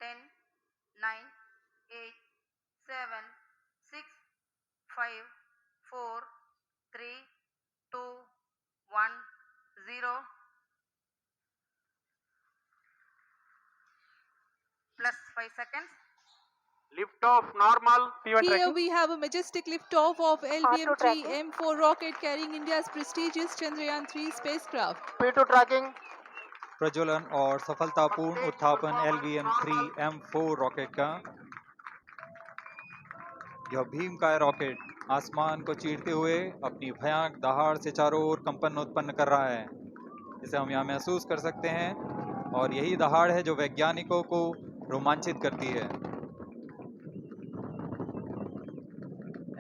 10, 9, 8, 7, 6, 5, 4, 3, 2, 1, 0. Plus 5 seconds. Lift off normal. P1 Here tracking. we have a majestic liftoff of R2 LVM-3 tracking. M4 rocket carrying India's prestigious Chandrayaan-3 spacecraft. P2 tracking. प्रज्वलन और सफलतापूर्ण उत्थापन LVM-3 M4 rocket का। यह भीमकाय rocket आसमान को चीरते हुए अपनी भयानक दहाड़ से चारों ओर कंपन उत्पन्न कर रहा है। इसे हम यहाँ महसूस कर सकते हैं और यही दहाड़ है जो वैज्ञानिकों को रोमांचित करती है।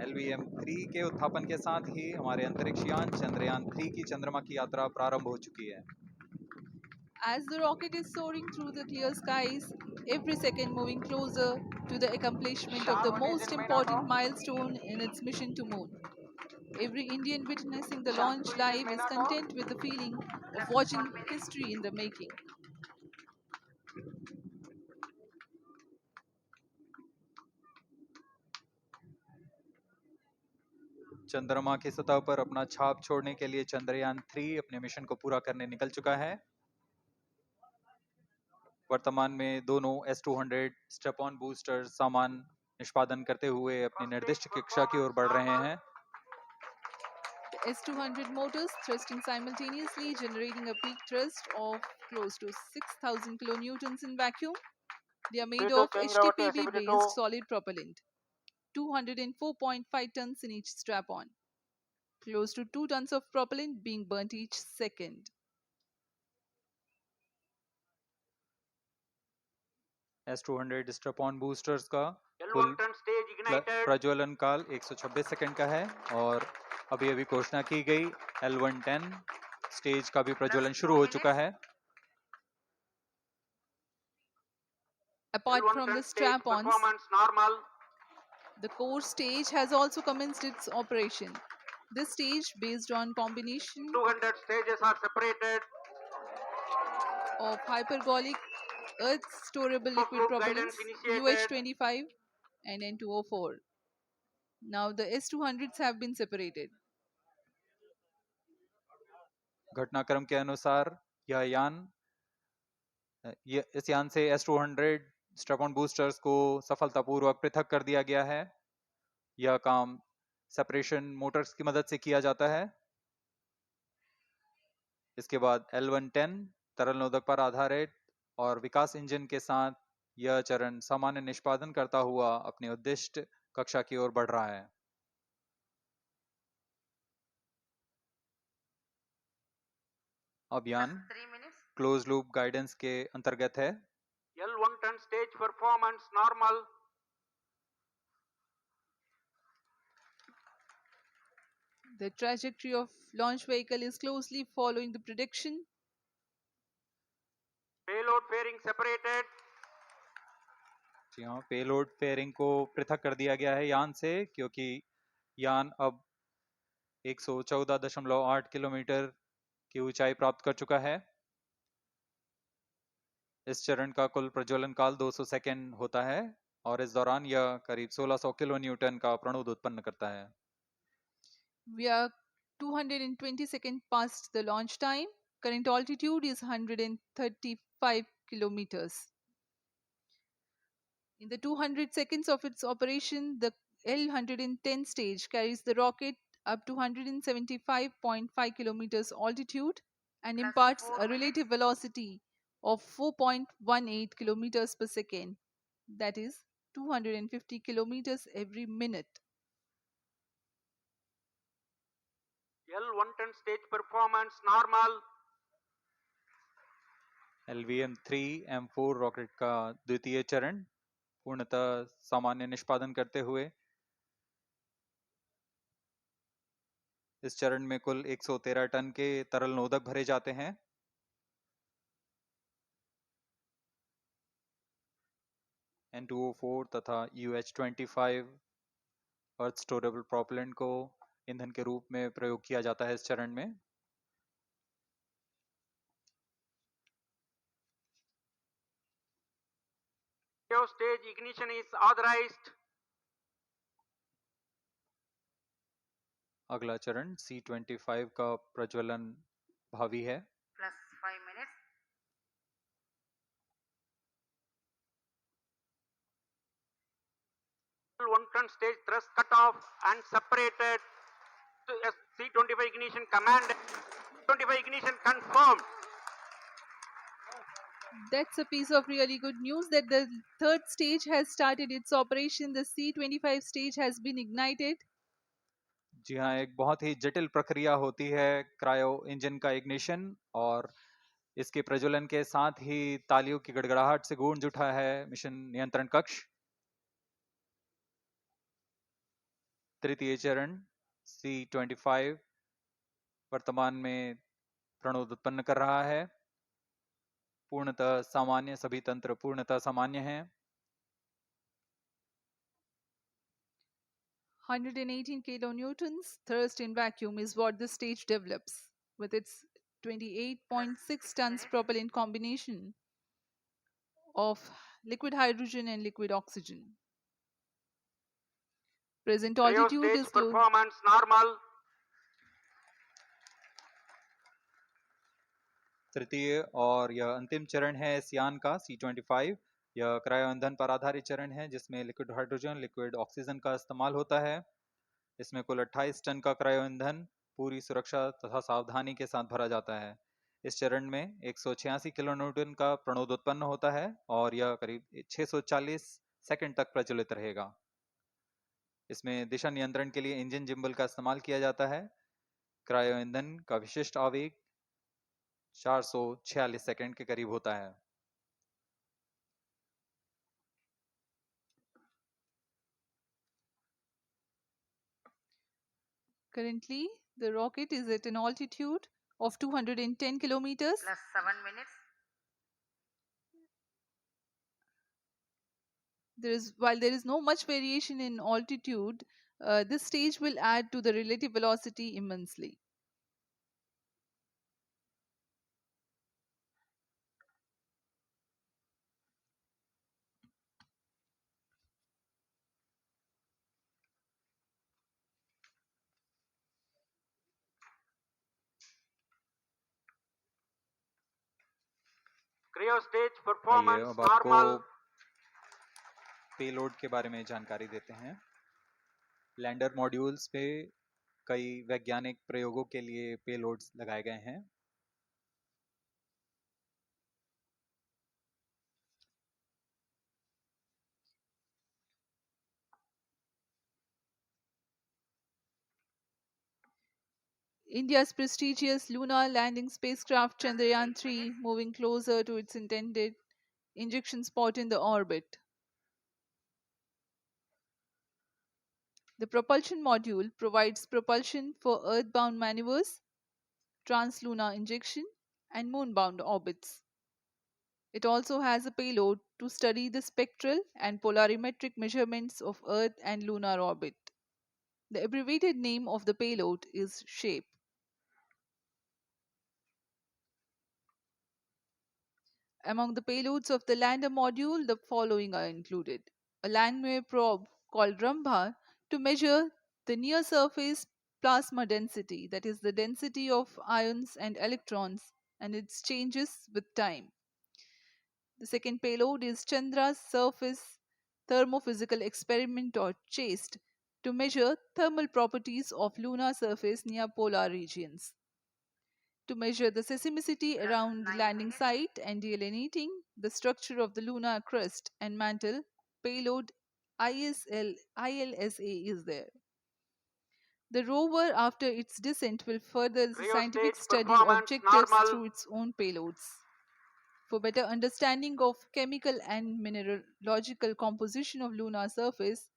LVM-3 के उत्थापन के साथ ही हमारे अंतरिक्ष यान चंद्रयान-3 की चंद्रमा की यात्रा प्रारंभ हो चुकी है। As the rocket is soaring through the clear skies, every second moving closer to the accomplishment of the most important milestone in its mission to moon. Every Indian witnessing the launch live is content with the feeling of watching history in the making. चंद्रमा की सतह पर अपना छाप छोड़ने के लिए चंद्रयान-3 अपने मिशन को पूरा करने निकल चुका है। वर्तमान में दोनों S-200 स्टेप-ऑन बूस्टर सामान निष्पादन करते हुए अपनी निर्दिष्ट कक्षा की ओर बढ़ रहे हैं। The S-200 motors thrusting simultaneously, generating a peak thrust of close to 6,000 kilonewtons in vacuum. They are made P2 of change over to HTPB-based SCBT2. solid propellant, 204.5 tons in each strap-on. Close to 2 tons of propellant being burnt each second. S-200 step-on boosters का L1 कुल turn stage ignited. प्रज्वलन काल 126 second का है और अभी अभी घोषणा की गई L110 स्टेज का भी प्रज्वलन शुरू हो चुका है। Apart L1 from turn the stage strap-ons, performance normal. the core stage has also commenced its operation. This stage, based on combination 200 stages are separated. of hypergolic earth storable liquid Loop propellants guidance initiated. UH-25 and N2O4. Now the S-200s have been separated. घटनाक्रम के अनुसार यह यान इस यान से S-200 step-on boosters को सफलतापूर्वक पृथक कर दिया गया है। यह काम सेपरेशन मोटर्स की मदद से किया जाता है। इसके बाद L110 तरल नोदक पर आधारित और विकास इंजन के साथ यह चरण सामान्य निष्पादन करता हुआ अपनी उद्दिष्ट कक्षा की ओर बढ़ रहा है। अभियान Plus 3 minutes. Close loop guidance के अंतर्गत है। L1 turn stage performance normal. The trajectory of launch vehicle is closely following the prediction. Payload fairing separated. जी हाँ, पेलोड फेयरिंग को पृथक कर दिया गया है यान से, क्योंकि यान अब 114.8 किलोमीटर की ऊंचाई प्राप्त कर चुका है। इस चरण का कुल प्रज्वलन काल 200 सेकेंड होता है और इस दौरान यह करीब 1600 किलो न्यूटन का प्रणुद उत्पन्न करता है। We are 220 seconds past the launch time. Current altitude is 135 kilometers. In the 200 seconds of its operation, the L110 stage carries the rocket up to 175.5 kilometers altitude and Plus imparts 4 a minutes. relative velocity of 4.18 kilometers per second, that is 250 kilometers every minute. L1 turn stage performance normal. LVM-3 M4 rocket का द्वितीय चरण पूर्णतः सामान्य निष्पादन करते हुए इस चरण में कुल 113 टन के तरल नोदक भरे जाते हैं। N2O4 तथा UH-25 अर्थ स्टोरेबल प्रोपेलेंट को ईंधन के रूप में प्रयोग किया जाता है इस चरण में। Cryo stage ignition is authorized. अगला चरण C25 का प्रज्वलन भावी है। plus 5 minutes. L110 stage thrust cut off and separated. C25 ignition command. 25 ignition confirmed. That's a piece of really good news that the third stage has started its operation. The C25 stage has been ignited. जी हाँ, एक बहुत ही जटिल प्रक्रिया होती है cryo engine का ignition, और इसके प्रज्वलन के साथ ही तालियों की गड़गड़ाहट से गूंज उठा है मिशन नियंत्रण कक्ष। तृतीय चरण C25 वर्तमान में प्रणोद उत्पन्न कर रहा है। पूर्णतः सामान्य, सभी तंत्र पूर्णतः सामान्य हैं। 118 kilonewtons thrust in vacuum is what the stage develops with its 28.6 tons propellant combination of liquid hydrogen and liquid oxygen. Present Cryo altitude stage is low. performance normal. तृतीय और यह अंतिम चरण है इस यान का C25। यह क्रायो ईंधन पर आधारित चरण है जिसमें लिक्विड हाइड्रोजन, लिक्विड ऑक्सीजन का इस्तेमाल होता है। इसमें कुल 28 टन का क्रायो ईंधन पूरी सुरक्षा तथा सावधानी के साथ भरा जाता है। इस चरण में 186 किलोन्यूटन का प्रणोद उत्पन्न होता है और यह करीब 640 सेकंड तक प्रज्वलित रहेगा। इसमें दिशा नियंत्रण के लिए इंजन जिम्बल का इस्तेमाल किया जाता है। क्रायो ईंधन का विशिष्ट आवेग 446 सेकंड के करीब होता है। Currently, the rocket is at an altitude of 210 kilometers. Plus 7 minutes. While there is no much variation in altitude, this stage will add to the relative velocity immensely. Cryo stage आइए performance अब आपको normal. Payload के बारे में जानकारी देते हैं। Lander modules पे कई वैज्ञानिक प्रयोगों के लिए पेलोड्स लगाए गए हैं। India's prestigious lunar landing spacecraft Chandrayaan-3 moving closer to its intended injection spot in the orbit. The propulsion module provides propulsion for Earth-bound maneuvers, translunar injection, and moon-bound orbits. It also has a payload to study the spectral and polarimetric measurements of Earth and lunar orbit. The abbreviated name of the payload is SHAPE. Among the payloads of the lander module, the following are included: a landwehr probe called Rambha to measure the near surface plasma density, that is, the density of ions and electrons, and its changes with time. The second payload is Chandra's Surface Thermophysical Experiment, or CHASTE, to measure thermal properties of lunar surface near polar regions. To measure the seismicity around the 9 landing minutes. site and delineating the structure of the lunar crust and mantle, payload ILSA is there. The rover, after its descent, will further the Cryo scientific stage study performance objectives normal. through its own payloads. For better understanding of chemical and mineralogical composition of lunar surface,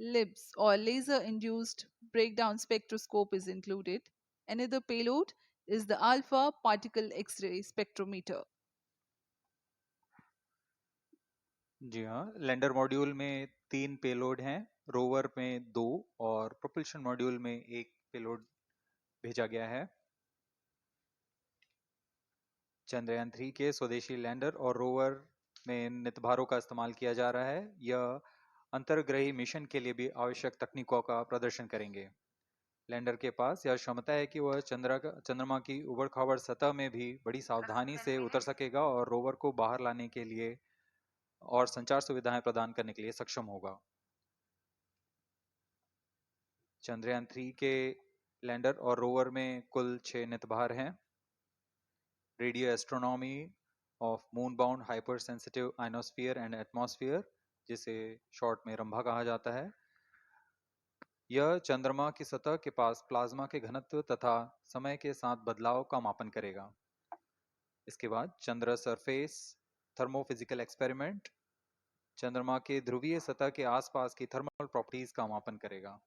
LIBS, or laser-induced breakdown spectroscope, is included. Another payload is the alpha particle X-ray spectrometer. जी हाँ, lander module में 3 payload हैं, rover में 2 और propulsion module में 1 payload भेजा गया है। चंद्रयान 3 के स्वदेशी लैंडर और रोवर में नितभारों का इस्तेमाल किया जा रहा है। यह अंतर्ग्रही मिशन के लिए भी आवश्यक तकनीकों का प्रदर्शन करेंगे। लैंडर के पास यह क्षमता है कि वह चंद्रमा की उबड़-खाबड़ सतह में भी बड़ी सावधानी से उतर सकेगा और रोवर को बाहर लाने के लिए और संचार सुविधाएं प्रदान करने के लिए सक्षम होगा। चंद्रयान 3 के लैंडर और रोवर में कुल 6 नितभार हैं। Radio astronomy of moon bound hyper sensitive ionosphere and atmosphere, जिसे शॉर्ट में रंभा कहा जाता है, यह चंद्रमा की सतह के पास प्लाज्मा के घनत्व तथा समय के साथ बदलाव का मापन करेगा। इसके बाद चंद्र सरफेस थर्मोफिजिकल एक्सपेरिमेंट चंद्रमा के ध्रुवीय सतह के आसपास की थर्मल प्रॉपर्टीज का मापन करेगा।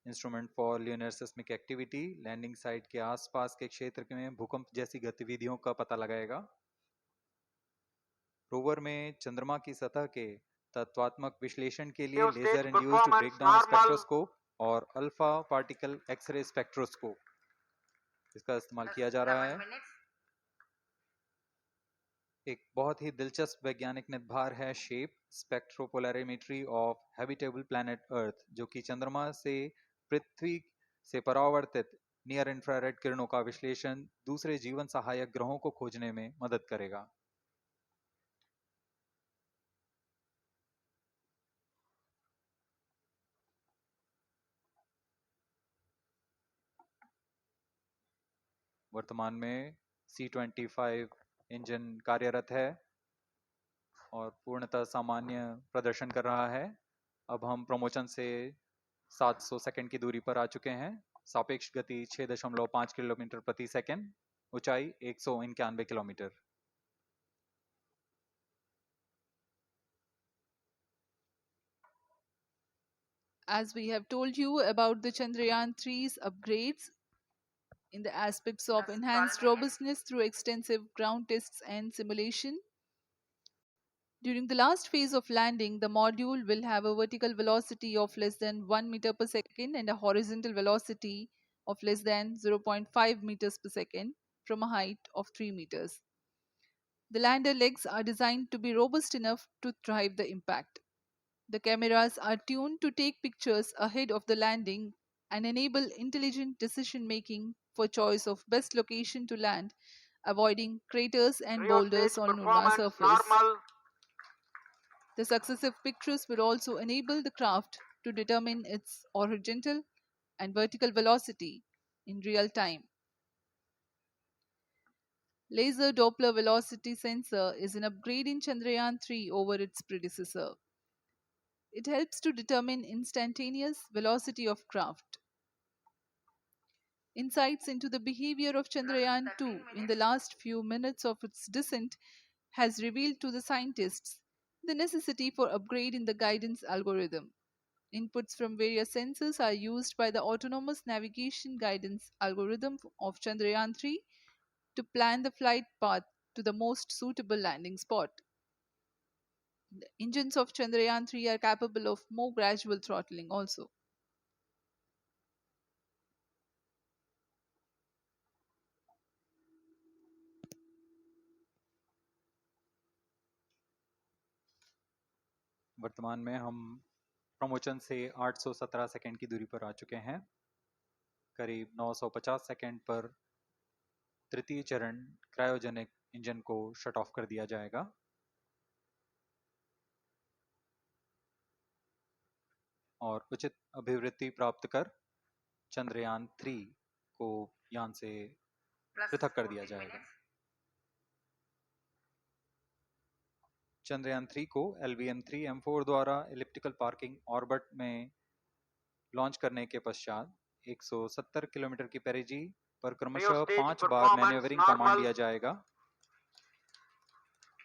Instrument for lunar seismic activity landing site के आसपास के क्षेत्र में भूकंप जैसी गतिविधियों का पता लगाएगा। रोवर में चंद्रमा की सतह के तत्वात्मक विश्लेषण के लिए लेजर इंड्यूस्ड ब्रेकडाउन स्पेक्ट्रोस्कोप और अल्फा पार्टिकल एक्सरे स्पेक्ट्रोस्कोप इसका इस्तेमाल किया जा रहा है। एक बहुत ही दिलचस्प वैज्ञानिक निर्धार है shape स्पेक्ट्रोपोलैरिमेट्री of habitable planet earth, जो कि चंद्रमा से पृथ्वी से परावर्तित नियर इंफ्रारेड किरणों का विश्लेषण दूसरे जीवन सहायक ग्रहों को खोजने में मदद करेगा। वर्तमान में C-25 इंजन कार्यरत है और पूर्णतः सामान्य प्रदर्शन कर रहा है। अब हम प्रमोशन से 700 सेकंड की दूरी पर आ चुके हैं। सापेक्ष गति 6.5 किलोमीटर प्रति सेकंड, ऊंचाई 191 kilometre. As we have told you about the Chandrayaan 3's upgrades in the aspects of enhanced robustness through extensive ground tests and simulation, during the last phase of landing, the module will have a vertical velocity of less than 1 meter per second and a horizontal velocity of less than 0.5 meters per second from a height of 3 meters. The lander legs are designed to be robust enough to thrive the impact. The cameras are tuned to take pictures ahead of the landing and enable intelligent decision making for choice of best location to land, avoiding craters and boulders on lunar surface. Normal. The successive pictures will also enable the craft to determine its horizontal and vertical velocity in real time. Laser Doppler velocity sensor is an upgrade in Chandrayaan 3 over its predecessor. It helps to determine instantaneous velocity of craft. Insights into the behavior of Chandrayaan 2 in the last few minutes of its descent has revealed to the scientists the necessity for upgrade in the guidance algorithm. Inputs from various sensors are used by the autonomous navigation guidance algorithm of Chandrayaan 3 to plan the flight path to the most suitable landing spot. The engines of Chandrayaan 3 are capable of more gradual throttling also. वर्तमान में हम promotion से 817 second की दूरी पर आ चुके हैं। करीब 950 सेकंड पर तृतीय चरण क्रायोजेनिक इंजन को शट ऑफ कर दिया जाएगा और उचित अभिवृद्धि प्राप्त कर चंद्रयान 3 को यान से पृथक कर दिया जाएगा। चंद्रयान 3 को LVM-3M4 द्वारा एलिप्टिकल पार्किंग ऑर्बिट में लॉन्च करने के पश्चात 170 किलोमीटर की पेरिजी पर क्रमशः 5 बार मैन्यूवरिंग कमांड दिया जाएगा।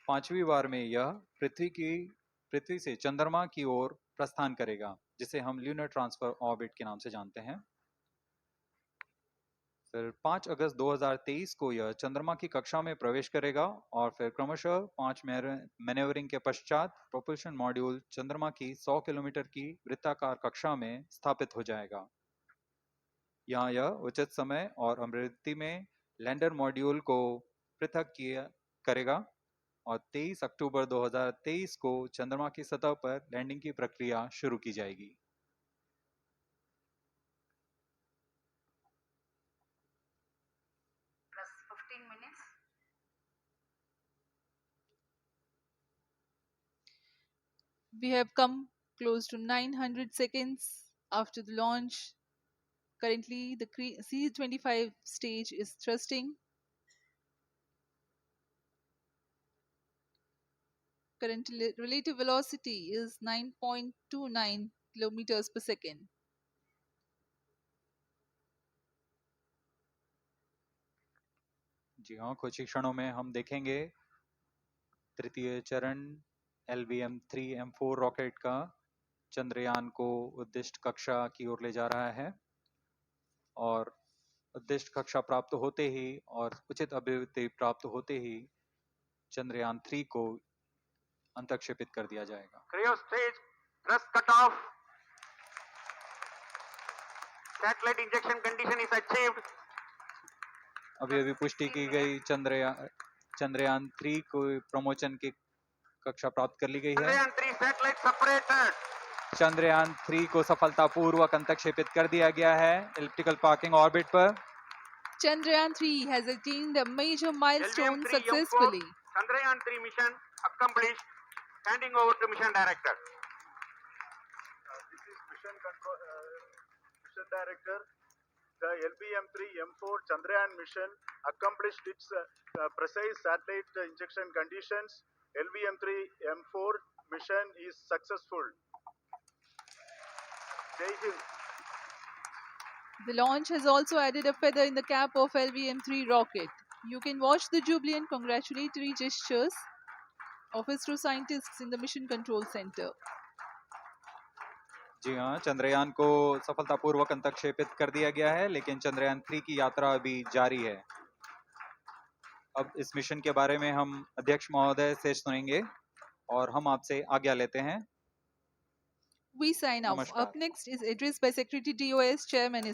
5वीं बार में यह पृथ्वी से चंद्रमा की ओर प्रस्थान करेगा, जिसे हम ल्यूनर ट्रांसफर ऑर्बिट के नाम से जानते हैं। फिर 5 अगस्त 2023 को यह चंद्रमा की कक्षा में प्रवेश करेगा और फिर क्रमशः 5 मैन्यूवरिंग के पश्चात प्रोपल्शन मॉड्यूल चंद्रमा की 100 किलोमीटर की वृत्ताकार कक्षा में स्थापित हो जाएगा। यहाँ यह उचित समय और अभिवृद्धि में लैंडर मॉड्यूल को पृथक करेगा और 23 अक्टूबर 2023 को चंद्रमा की सतह पर लैंडिंग की प्रक्रिया शुरू की जाएगी। plus 15 minutes. We have come close to 900 seconds after the launch. Currently, the C-25 stage is thrusting. Current relative velocity is 9.29 kilometers per second. जी हाँ, कुछ ही क्षणों में हम देखेंगे तृतीय चरण LVM-3M4 रॉकेट का चंद्रयान को उद्दिष्ट कक्षा की ओर ले जा रहा है और उद्दिष्ट कक्षा प्राप्त होते ही और उचित अभिवृद्धि प्राप्त होते ही चंद्रयान 3 को अंतक्षेपित कर दिया जाएगा। Cryo stage thrust cutoff. Satellite injection condition is achieved. अभी पुष्टि की गई चंद्रयान 3 को प्रमोशन की कक्षा प्राप्त कर ली गई है। Chandrayaan 3 satellite separated. चंद्रयान 3 को सफलतापूर्वक अंतक्षेपित कर दिया गया है elliptical parking orbit पर। Chandrayaan 3 has attained a major milestone LVM-3 successfully. Chandrayaan 3 mission accomplished. Handing over to mission director. This is mission control, mission director. The LVM-3M4 Chandrayaan mission accomplished its precise satellite injection conditions. LVM-3M4 mission is successful. Jai Hind. The launch has also added a feather in the cap of LVM-3 rocket. You can watch the jubilant congratulatory gestures of ISRO scientists in the Mission Control Center. जी हाँ, चंद्रयान को सफलतापूर्वक अंतक्षेपित कर दिया गया है, लेकिन चंद्रयान 3 की यात्रा अभी जारी है। अब इस मिशन के बारे में हम अध्यक्ष महोदय से सुनेंगे और हम आपसे आज्ञा लेते हैं। We sign off. नमस्कार। Up next is address by Secretary DOS Chairman